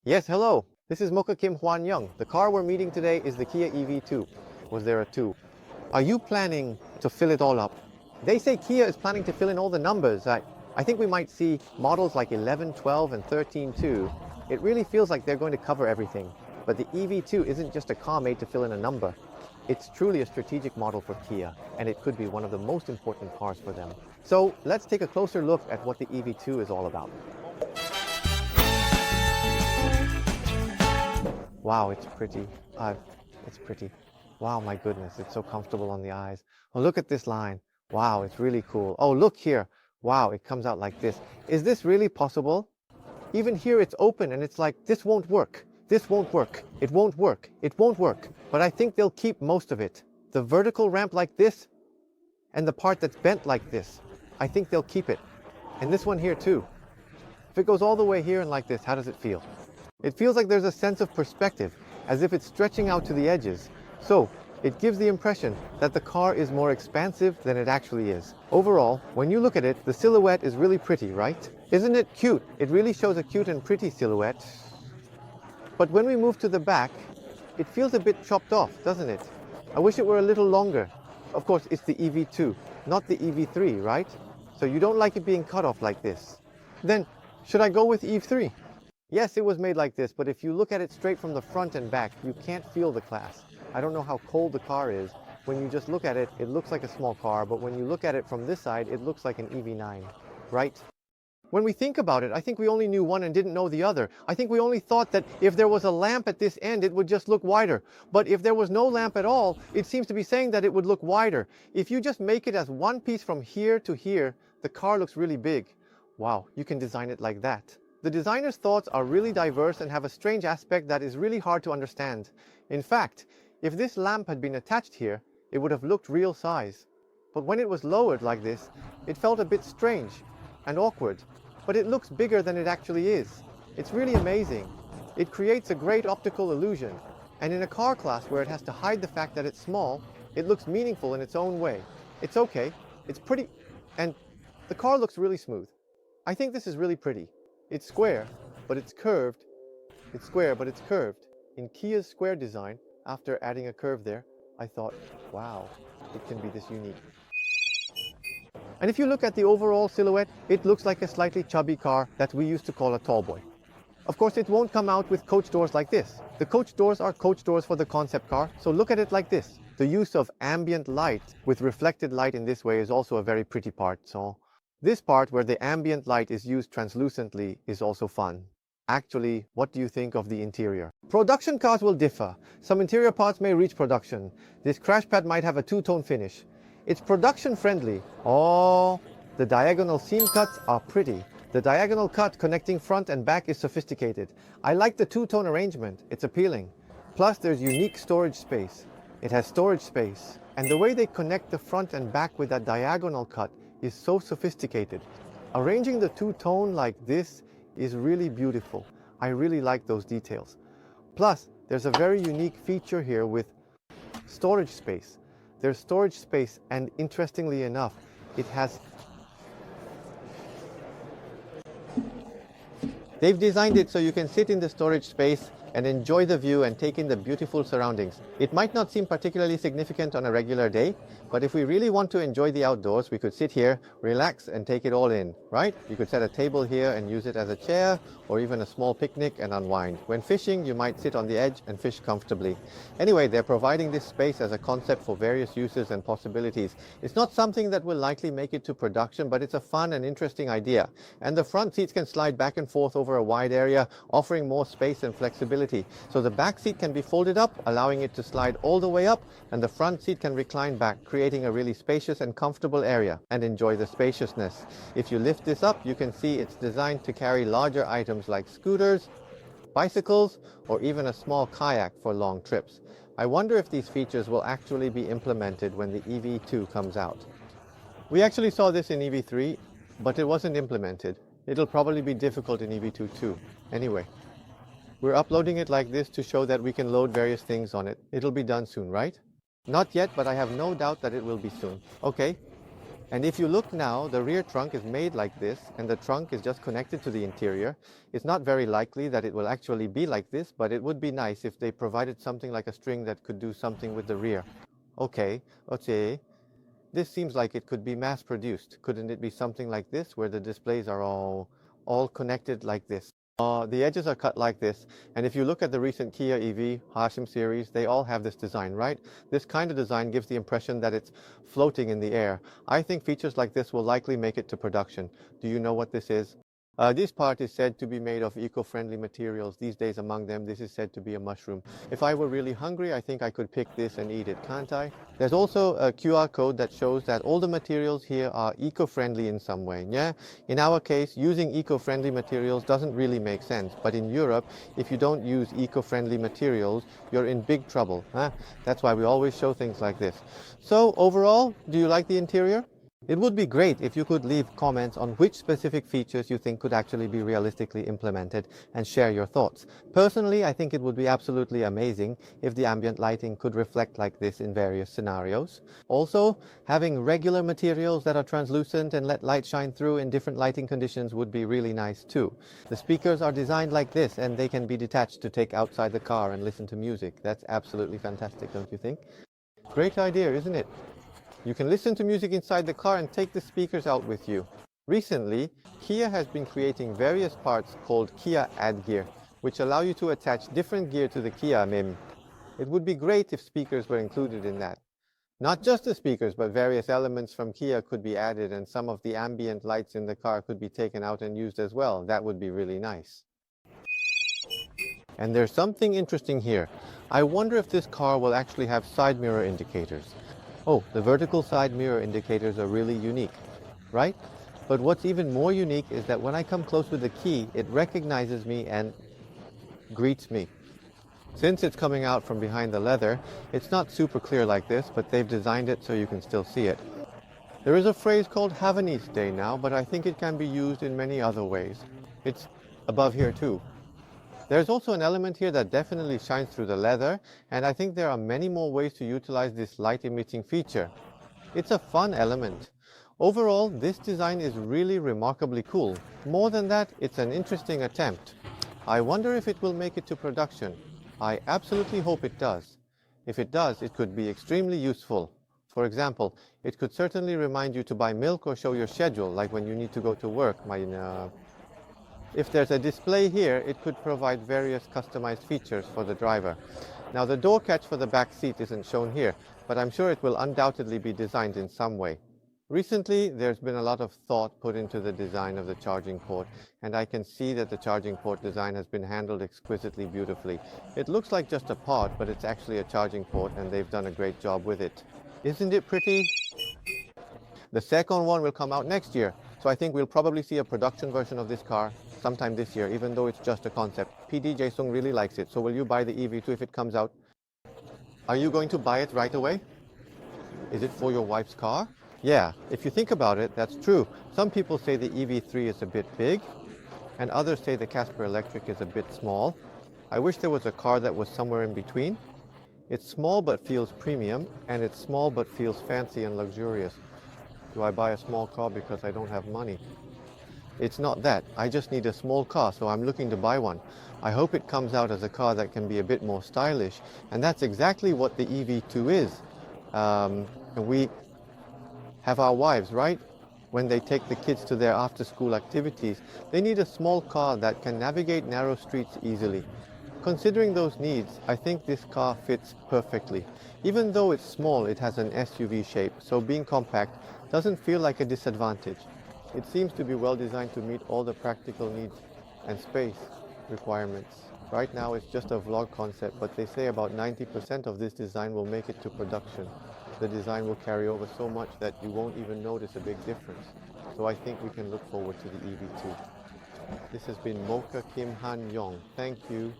Yes, hello. This is Mocha Kim Hwan Young. The car we're meeting today is the Kia EV2. Was there a 2? Are you planning to fill it all up? They say Kia is planning to fill in all the numbers. I think we might see models like 11, 12, and 13 too. It really feels like they're going to cover everything. But the EV2 isn't just a car made to fill in a number. It's truly a strategic model for Kia, and it could be one of the most important cars for them. So let's take a closer look at what the EV2 is all about. Wow, it's pretty. It's pretty. Wow, my goodness, it's so comfortable on the eyes. Oh, look at this line. Wow, it's really cool. Oh, look here. Wow, it comes out like this. Is this really possible? Even here it's open and it's like, this won't work. This won't work. It won't work. It won't work. But I think they'll keep most of it. The vertical ramp like this and the part that's bent like this. I think they'll keep it. And this one here too. If it goes all the way here and like this, how does it feel? It feels like there's a sense of perspective, as if it's stretching out to the edges. So, it gives the impression that the car is more expansive than it actually is. Overall, when you look at it, the silhouette is really pretty, right? Isn't it cute? It really shows a cute and pretty silhouette. But when we move to the back, it feels a bit chopped off, doesn't it? I wish it were a little longer. Of course, it's the EV2, not the EV3, right? So you don't like it being cut off like this. Then, should I go with EV3? Yes, it was made like this, but if you look at it straight from the front and back, you can't feel the class. I don't know how cold the car is. When you just look at it, it looks like a small car, but when you look at it from this side, it looks like an EV9, right? When we think about it, I think we only knew one and didn't know the other. I think we only thought that if there was a lamp at this end, it would just look wider. But if there was no lamp at all, it seems to be saying that it would look wider. If you just make it as one piece from here to here, the car looks really big. Wow, you can design it like that. The designer's thoughts are really diverse and have a strange aspect that is really hard to understand. In fact, if this lamp had been attached here, it would have looked real size. But when it was lowered like this, it felt a bit strange and awkward. But it looks bigger than it actually is. It's really amazing. It creates a great optical illusion. And in a car class where it has to hide the fact that it's small, it looks meaningful in its own way. It's okay, it's pretty, and the car looks really smooth. I think this is really pretty. It's square, but it's curved. It's square, but it's curved. In Kia's square design, after adding a curve there, I thought, wow, it can be this unique. And if you look at the overall silhouette, it looks like a slightly chubby car that we used to call a tall boy. Of course, it won't come out with coach doors like this. The coach doors are coach doors for the concept car, so look at it like this. The use of ambient light with reflected light in this way is also a very pretty part, so this part where the ambient light is used translucently is also fun. Actually, what do you think of the interior? Production cars will differ. Some interior parts may reach production. This crash pad might have a two-tone finish. It's production friendly. Oh, the diagonal seam cuts are pretty. The diagonal cut connecting front and back is sophisticated. I like the two-tone arrangement. It's appealing. Plus, there's unique storage space. It has storage space. And the way they connect the front and back with that diagonal cut is so sophisticated. Arranging the two-tone like this is really beautiful. I really like those details. Plus, there's a very unique feature here with storage space. There's storage space, and interestingly enough, it has... They've designed it so you can sit in the storage space and enjoy the view and take in the beautiful surroundings. It might not seem particularly significant on a regular day, but if we really want to enjoy the outdoors, we could sit here, relax, and take it all in, right? You could set a table here and use it as a chair, or even a small picnic and unwind. When fishing, you might sit on the edge and fish comfortably. Anyway, they're providing this space as a concept for various uses and possibilities. It's not something that will likely make it to production, but it's a fun and interesting idea. And the front seats can slide back and forth over a wide area, offering more space and flexibility. So the back seat can be folded up, allowing it to slide all the way up, and the front seat can recline back, creating a really spacious and comfortable area. And enjoy the spaciousness. If you lift this up, you can see it's designed to carry larger items like scooters, bicycles, or even a small kayak for long trips. I wonder if these features will actually be implemented when the EV2 comes out. We actually saw this in EV3, but it wasn't implemented. It'll probably be difficult in EV2 too. Anyway, we're uploading it like this to show that we can load various things on it. It'll be done soon, right? Not yet, but I have no doubt that it will be soon. Okay, And if you look now, the rear trunk is made like this, and the trunk is just connected to the interior. It's not very likely that it will actually be like this, but it would be nice if they provided something like a string that could do something with the rear. Okay. This seems like it could be mass-produced. Couldn't it be something like this, where the displays are all connected like this? The edges are cut like this, and if you look at the recent Kia EV Hashim series, they all have this design, right? This kind of design gives the impression that it's floating in the air. I think features like this will likely make it to production. Do you know what this is? This part is said to be made of eco-friendly materials. These days among them, this is said to be a mushroom. If I were really hungry, I think I could pick this and eat it, can't I? There's also a QR code that shows that all the materials here are eco-friendly in some way, yeah? In our case, using eco-friendly materials doesn't really make sense. But in Europe, if you don't use eco-friendly materials, you're in big trouble, huh? That's why we always show things like this. So overall, do you like the interior? It would be great if you could leave comments on which specific features you think could actually be realistically implemented and share your thoughts. Personally, I think it would be absolutely amazing if the ambient lighting could reflect like this in various scenarios. Also, having regular materials that are translucent and let light shine through in different lighting conditions would be really nice too. The speakers are designed like this, and they can be detached to take outside the car and listen to music. That's absolutely fantastic, don't you think? Great idea, isn't it? You can listen to music inside the car and take the speakers out with you. Recently, Kia has been creating various parts called Kia Add Gear, which allow you to attach different gear to the Kia MIM. It would be great if speakers were included in that. Not just the speakers, but various elements from Kia could be added, and some of the ambient lights in the car could be taken out and used as well. That would be really nice. And there's something interesting here. I wonder if this car will actually have side mirror indicators. Oh, the vertical side mirror indicators are really unique, right? But what's even more unique is that when I come close with the key, it recognizes me and greets me. Since it's coming out from behind the leather, it's not super clear like this, but they've designed it so you can still see it. There is a phrase called "Have a nice day" now, but I think it can be used in many other ways. It's above here too. There's also an element here that definitely shines through the leather, and I think there are many more ways to utilize this light-emitting feature. It's a fun element. Overall, this design is really remarkably cool. More than that, it's an interesting attempt. I wonder if it will make it to production. I absolutely hope it does. If it does, it could be extremely useful. For example, it could certainly remind you to buy milk or show your schedule, like when you need to go to work. If there's a display here, it could provide various customized features for the driver. Now, the door catch for the back seat isn't shown here, but I'm sure it will undoubtedly be designed in some way. Recently, there's been a lot of thought put into the design of the charging port, and I can see that the charging port design has been handled exquisitely beautifully. It looks like just a pod, but it's actually a charging port, and they've done a great job with it. Isn't it pretty? The second one will come out next year, so I think we'll probably see a production version of this car sometime this year, even though it's just a concept. PD Jae-sung really likes it, so will you buy the EV2 if it comes out? Are you going to buy it right away? Is it for your wife's car? Yeah, if you think about it, that's true. Some people say the EV3 is a bit big, and others say the Casper Electric is a bit small. I wish there was a car that was somewhere in between. It's small but feels premium, and it's small but feels fancy and luxurious. Do I buy a small car because I don't have money? It's not that. I just need a small car, so I'm looking to buy one. I hope it comes out as a car that can be a bit more stylish, and that's exactly what the EV2 is. And we have our wives, right? When they take the kids to their after-school activities, they need a small car that can navigate narrow streets easily. Considering those needs, I think this car fits perfectly. Even though it's small, it has an SUV shape, so being compact doesn't feel like a disadvantage. It seems to be well designed to meet all the practical needs and space requirements. Right now it's just a vlog concept, but they say about 90% of this design will make it to production. The design will carry over so much that you won't even notice a big difference. So I think we can look forward to the EV2. This has been Mocha Kim Han Yong. Thank you.